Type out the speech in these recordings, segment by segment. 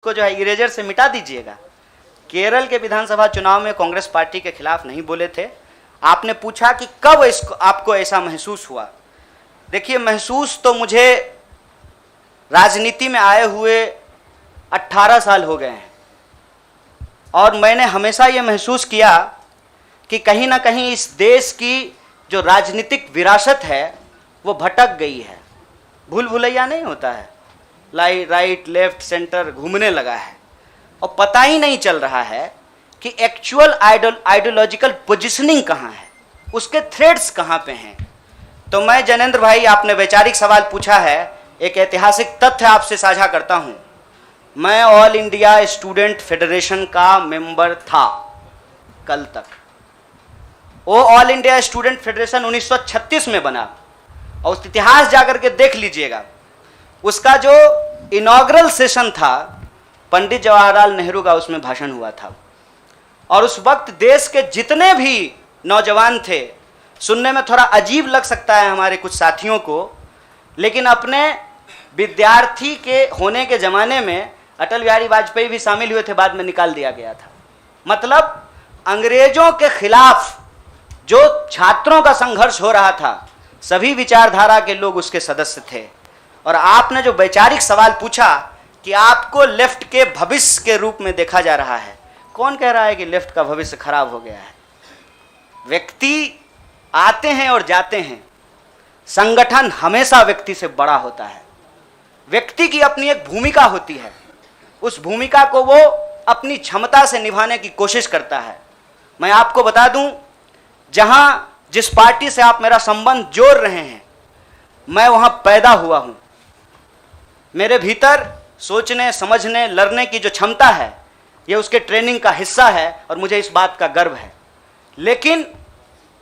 को जो है इरेजर से मिटा दीजिएगा। केरल के विधानसभा चुनाव में कांग्रेस पार्टी के खिलाफ नहीं बोले थे। आपने पूछा कि कब इसको आपको ऐसा महसूस हुआ। देखिए, महसूस तो मुझे राजनीति में आए हुए 18 साल हो गए हैं और मैंने हमेशा ये महसूस किया कि कहीं ना कहीं इस देश की जो राजनीतिक विरासत है वो भटक गई है। भूल भुलैया नहीं होता है, राइट लेफ्ट सेंटर घूमने लगा है और पता ही नहीं चल रहा है कि एक्चुअल आइडियोलॉजिकल पोजिशनिंग कहाँ है, उसके थ्रेड्स कहाँ पे हैं। तो मैं जनेंद्र भाई, आपने वैचारिक सवाल पूछा है, एक ऐतिहासिक तथ्य आपसे साझा करता हूँ। मैं ऑल इंडिया स्टूडेंट फेडरेशन का मेंबर था कल तक। वो ऑल इंडिया स्टूडेंट फेडरेशन 1936 में बना और उस इतिहास जाकर के देख लीजिएगा। उसका जो इनॉग्रल सेशन था, पंडित जवाहरलाल नेहरू का उसमें भाषण हुआ था और उस वक्त देश के जितने भी नौजवान थे, सुनने में थोड़ा अजीब लग सकता है हमारे कुछ साथियों को, लेकिन अपने विद्यार्थी के होने के ज़माने में अटल बिहारी वाजपेयी भी शामिल हुए थे, बाद में निकाल दिया गया था। मतलब अंग्रेजों के खिलाफ जो छात्रों का संघर्ष हो रहा था, सभी विचारधारा के लोग उसके सदस्य थे। और आपने जो वैचारिक सवाल पूछा कि आपको लेफ्ट के भविष्य के रूप में देखा जा रहा है, कौन कह रहा है कि लेफ्ट का भविष्य खराब हो गया है? व्यक्ति आते हैं और जाते हैं, संगठन हमेशा व्यक्ति से बड़ा होता है। व्यक्ति की अपनी एक भूमिका होती है, उस भूमिका को वो अपनी क्षमता से निभाने की कोशिश करता है। मैं आपको बता दूं, जहां जिस पार्टी से आप मेरा संबंध जोड़ रहे हैं, मैं वहां पैदा हुआ हूं। मेरे भीतर सोचने, समझने, लड़ने की जो क्षमता है, ये उसके ट्रेनिंग का हिस्सा है और मुझे इस बात का गर्व है। लेकिन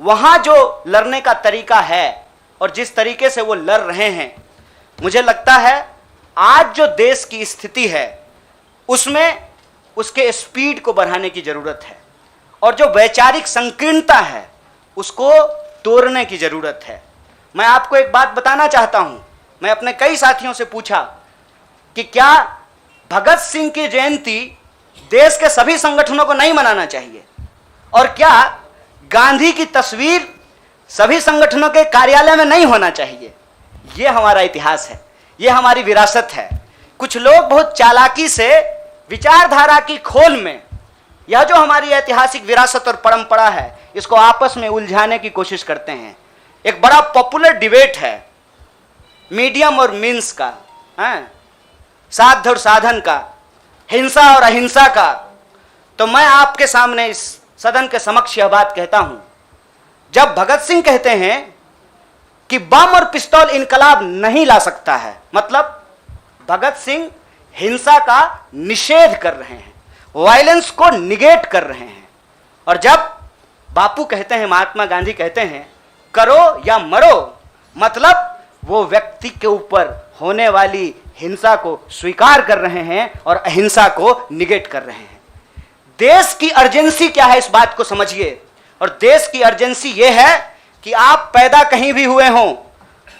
वहाँ जो लड़ने का तरीका है और जिस तरीके से वो लड़ रहे हैं, मुझे लगता है आज जो देश की स्थिति है उसमें उसके स्पीड को बढ़ाने की ज़रूरत है और जो वैचारिक संकीर्णता है उसको तोड़ने की ज़रूरत है। मैं आपको एक बात बताना चाहता हूँ। मैं अपने कई साथियों से पूछा कि क्या भगत सिंह की जयंती देश के सभी संगठनों को नहीं मनाना चाहिए, और क्या गांधी की तस्वीर सभी संगठनों के कार्यालय में नहीं होना चाहिए? ये हमारा इतिहास है, ये हमारी विरासत है। कुछ लोग बहुत चालाकी से विचारधारा की खोल में यह जो हमारी ऐतिहासिक विरासत और परंपरा है, इसको आपस में उलझाने की कोशिश करते हैं। एक बड़ा पॉपुलर डिबेट है मीडियम और मीन्स का, साध्य और साधन का, हिंसा और अहिंसा का। तो मैं आपके सामने इस सदन के समक्ष यह बात कहता हूं, जब भगत सिंह कहते हैं कि बम और पिस्तौल इनकलाब नहीं ला सकता है, मतलब भगत सिंह हिंसा का निषेध कर रहे हैं, वायलेंस को निगेट कर रहे हैं। और जब बापू कहते हैं, महात्मा गांधी कहते हैं करो या मरो, मतलब वो व्यक्ति के ऊपर होने वाली हिंसा को स्वीकार कर रहे हैं और अहिंसा को निगेट कर रहे हैं। देश की अर्जेंसी क्या है, इस बात को समझिए। और देश की अर्जेंसी ये है कि आप पैदा कहीं भी हुए हों,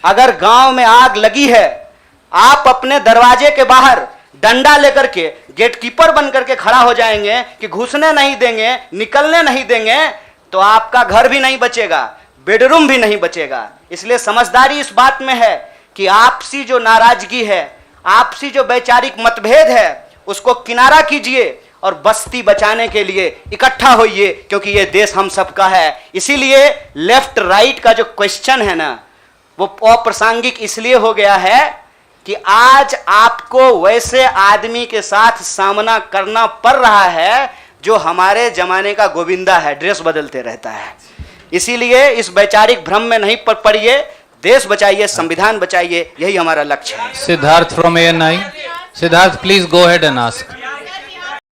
अगर गांव में आग लगी है, आप अपने दरवाजे के बाहर डंडा लेकर के गेटकीपर बन करके खड़ा हो जाएंगे कि घुसने नहीं देंगे, निकलने नहीं देंगे, तो आपका घर भी नहीं बचेगा, बेडरूम भी नहीं बचेगा। इसलिए समझदारी इस बात में है कि आपसी जो नाराजगी है, आपसी जो वैचारिक मतभेद है, उसको किनारा कीजिए और बस्ती बचाने के लिए इकट्ठा होइए, क्योंकि ये देश हम सबका है। इसीलिए लेफ्ट राइट का जो क्वेश्चन है ना, वो अप्रासंगिक इसलिए हो गया है कि आज आपको वैसे आदमी के साथ सामना करना पड़ रहा है जो हमारे जमाने का गोविंदा है, ड्रेस बदलते रहता है। इसीलिए इस वैचारिक भ्रम में नहीं पड़िए, देश बचाइए, संविधान बचाइए, यही हमारा लक्ष्य है। Siddharth from ANI। Siddharth, please go ahead and ask.